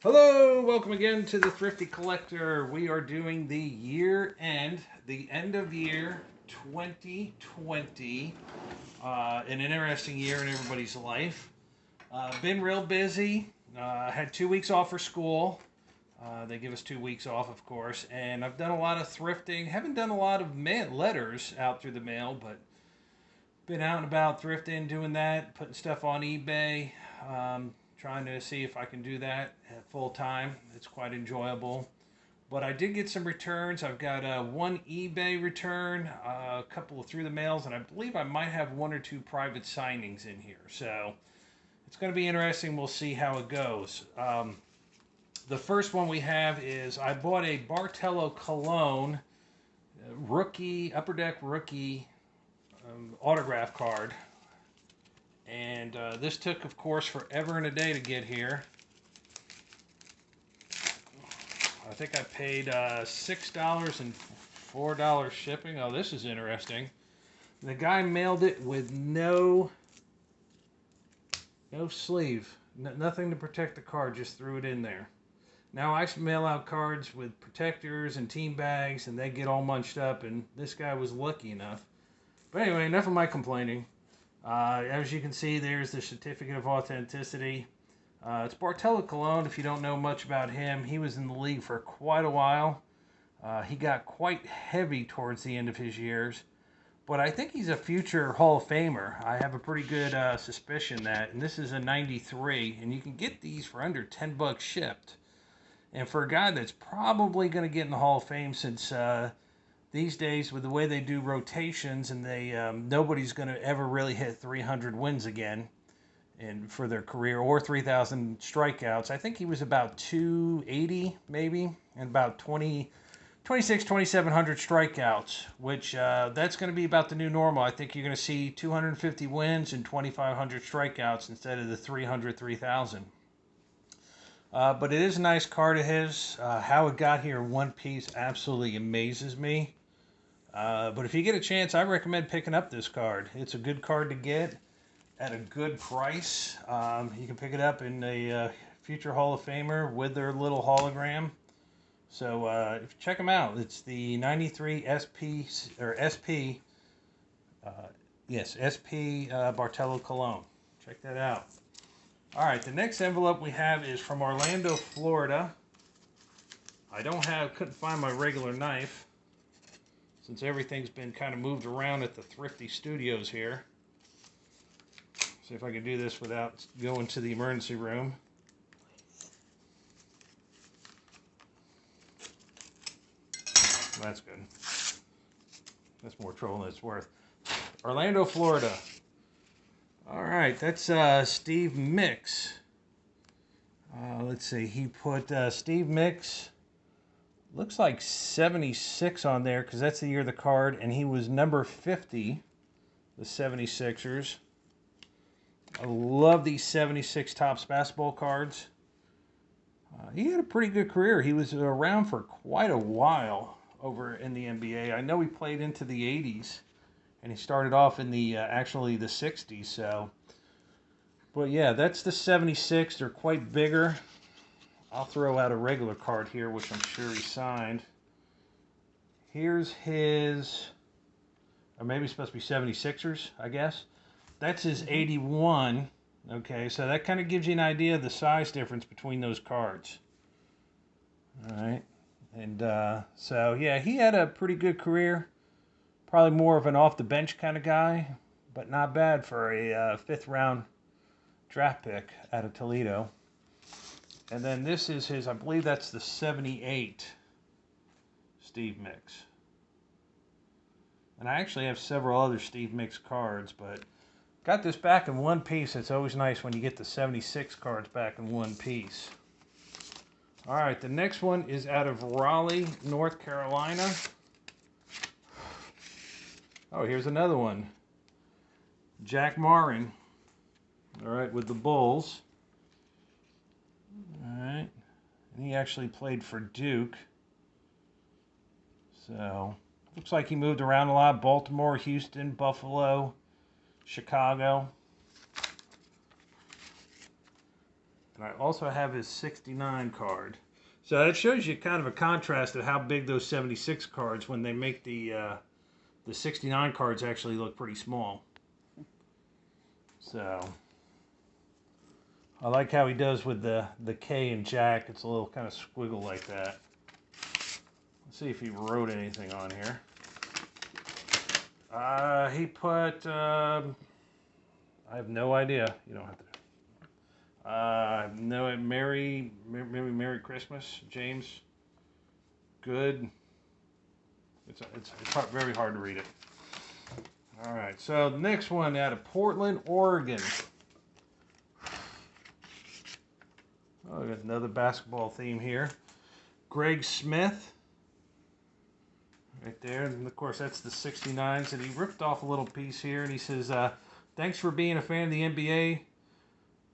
Hello, welcome again to the Thrifty Collector. We are doing the the end of year 2020. An interesting year in everybody's life. Been real busy. Had 2 weeks off for school. They give us 2 weeks off, of course. And I've done a lot of thrifting. Haven't done a lot of letters out through the mail, but been out and about thrifting, doing that, putting stuff on eBay. Trying to see if I can do that full time. It's quite enjoyable. But I did get some returns. I've got one eBay return, a couple of through the mails, and I believe I might have one or two private signings in here. So it's going to be interesting. We'll see how it goes. The first one we have is I bought a Bartello Cologne rookie, Upper Deck rookie autograph card. And this took, of course, forever and a day to get here. I think I paid $6 and $4 shipping. Oh, this is interesting. The guy mailed it with no sleeve. Nothing to protect the card, just threw it in there. Now, I mail out cards with protectors and team bags, and they get all munched up, and this guy was lucky enough. But anyway, enough of my complaining. As you can see, there's the certificate of authenticity. It's Bartello Cologne. If you don't know much about him, he was in the league for quite a while. He got quite heavy towards the end of his years, but I think he's a future Hall of Famer. I have a pretty good suspicion that, and this is a 93, and you can get these for under $10 shipped. And for a guy that's probably going to get in the Hall of Fame, since these days, with the way they do rotations, and nobody's going to ever really hit 300 wins again, and for their career, or 3,000 strikeouts. I think he was about 280 maybe, and about 2,700 strikeouts, which that's going to be about the new normal. I think you're going to see 250 wins and 2,500 strikeouts instead of the 300, 3,000. But it is a nice card of his. How it got here in one piece absolutely amazes me. But if you get a chance, I recommend picking up this card. It's a good card to get at a good price. You can pick it up in a future Hall of Famer with their little hologram. So if you check them out, it's the 93 SP or SP. SP Bartello Cologne. Check that out. All right, the next envelope we have is from Orlando, Florida. I couldn't find my regular knife, since everything's been kind of moved around at the Thrifty Studios here. See if I can do this without going to the emergency room. That's good. That's more trouble than it's worth. Orlando, Florida. All right, that's Steve Mix. Let's see, he put Steve Mix, looks like 76 on there, because that's the year of the card, and he was number 50, the 76ers. I love these 76 Topps basketball cards. He had a pretty good career. He was around for quite a while over in the NBA. I know he played into the 80s, and he started off in the actually the 60s. So, but yeah, that's the 76. They're quite bigger. I'll throw out a regular card here, which I'm sure he signed. Here's his, or maybe it's supposed to be 76ers, I guess. That's his 81. Okay, so that kind of gives you an idea of the size difference between those cards. All right, and so yeah, he had a pretty good career. Probably more of an off-the-bench kind of guy, but not bad for a fifth-round draft pick out of Toledo. And then this is his, I believe that's the 78 Steve Mix. And I actually have several other Steve Mix cards, but got this back in one piece. It's always nice when you get the 76 cards back in one piece. All right, the next one is out of Raleigh, North Carolina. Oh, here's another one. Jack Marin. All right, with the Bulls. All right. And he actually played for Duke. So, looks like he moved around a lot. Baltimore, Houston, Buffalo, Chicago. And I also have his 69 card. So that shows you kind of a contrast of how big those 76 cards, when they make the 69 cards, actually look pretty small. So I like how he does with the K and Jack. It's a little kind of squiggle like that. Let's see if he wrote anything on here. He put, I have no idea. You don't have to. No, Merry Christmas, James. Good. It's very hard to read it. All right, so the next one out of Portland, Oregon. Oh, we got another basketball theme here. Greg Smith. Right there, and of course that's the 69s, and he ripped off a little piece here, and he says, thanks for being a fan of the NBA.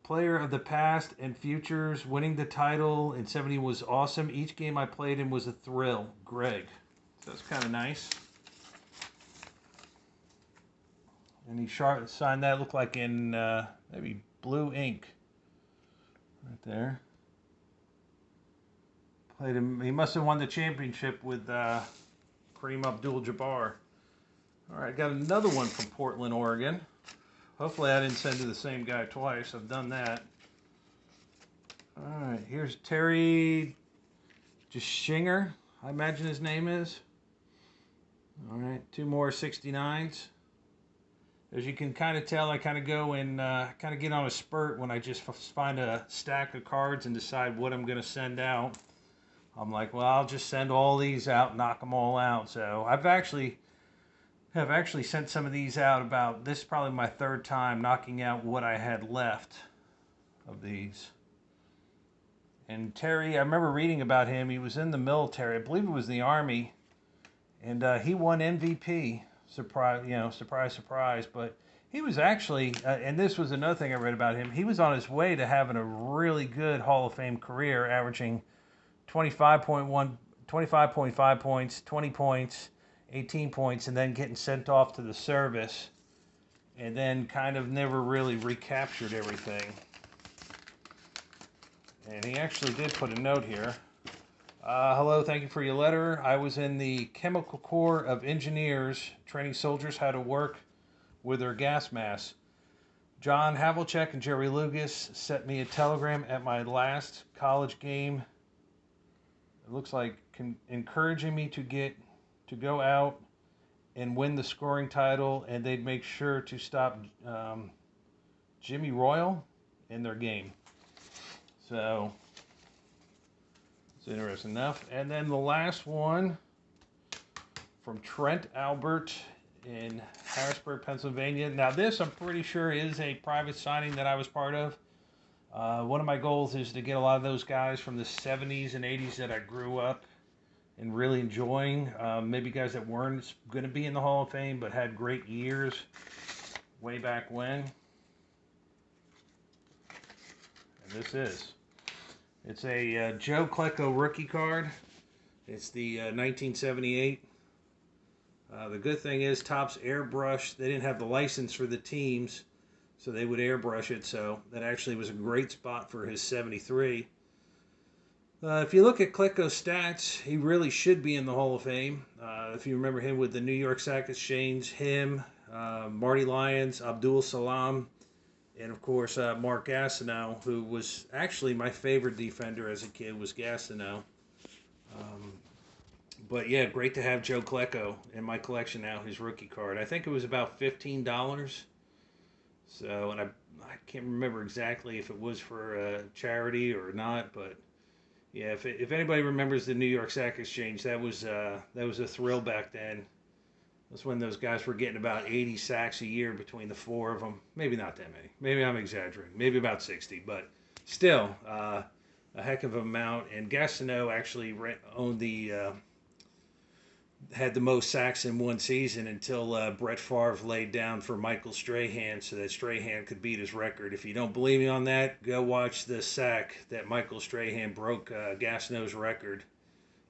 Player of the past and futures, winning the title in 70 was awesome. Each game I played in was a thrill. Greg. So that's kind of nice. And he signed that, looked like in maybe blue ink. Right there. Played him. He must have won the championship with Kareem Abdul-Jabbar. All right, got another one from Portland, Oregon. Hopefully I didn't send to the same guy twice. I've done that. All right, here's Terry Jeshinger, I imagine his name is. All right, two more 69s. As you can kind of tell, I kind of go and kind of get on a spurt when I just find a stack of cards and decide what I'm going to send out. I'm like, well, I'll just send all these out, knock them all out. So I've actually sent some of these out about, this is probably my third time knocking out what I had left of these. And Terry, I remember reading about him. He was in the military. I believe it was the Army. And he won MVP. Surprise, surprise, surprise. But he was actually, and this was another thing I read about him, he was on his way to having a really good Hall of Fame career, averaging 25.5 points, 20 points, 18 points, and then getting sent off to the service, and then kind of never really recaptured everything. And he actually did put a note here. Hello, thank you for your letter. I was in the Chemical Corps of Engineers, training soldiers how to work with their gas masks. John Havlicek and Jerry Lucas sent me a telegram at my last college game. It looks like encouraging me to go out and win the scoring title, and they'd make sure to stop Jimmy Royal in their game. So it's interesting enough. And then the last one from Trent Albert in Harrisburg, Pennsylvania. Now this, I'm pretty sure, is a private signing that I was part of. One of my goals is to get a lot of those guys from the 70s and 80s that I grew up and really enjoying. Maybe guys that weren't going to be in the Hall of Fame but had great years way back when. And this is. It's a Joe Kelcko rookie card. It's the 1978. The good thing is Topps airbrush. They didn't have the license for the teams, so they would airbrush it. So that actually was a great spot for his 73. If you look at Kelcko's stats, he really should be in the Hall of Fame. If you remember him with the New York Stock Exchange, Marty Lyons, Abdul Salam, and of course Mark Gastineau, who was actually my favorite defender as a kid, was Gastineau. But yeah, great to have Joe Kelcko in my collection now, his rookie card. I think it was about $15. So, and I can't remember exactly if it was for a charity or not, but yeah, if anybody remembers the New York Stock Exchange, that was a thrill back then. That's when those guys were getting about 80 sacks a year between the four of them. Maybe not that many. Maybe I'm exaggerating. Maybe about 60, but still a heck of an amount. And Gastineau actually owned had the most sacks in one season until Brett Favre laid down for Michael Strahan so that Strahan could beat his record. If you don't believe me on that, go watch the sack that Michael Strahan broke Gastineau's record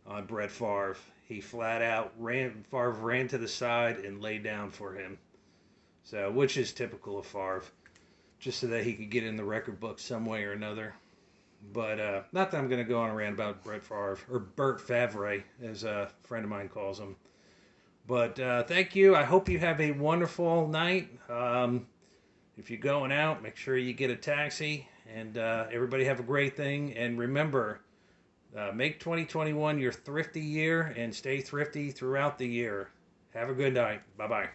on Brett Favre. He flat out Favre ran to the side and laid down for him. So, which is typical of Favre, just so that he could get in the record book some way or another. But not that I'm going to go on a rant about Brett Favre, or Bert Favre, as a friend of mine calls him. But thank you. I hope you have a wonderful night. If you're going out, make sure you get a taxi. And everybody have a great thing. And remember, make 2021 your thrifty year and stay thrifty throughout the year. Have a good night. Bye-bye.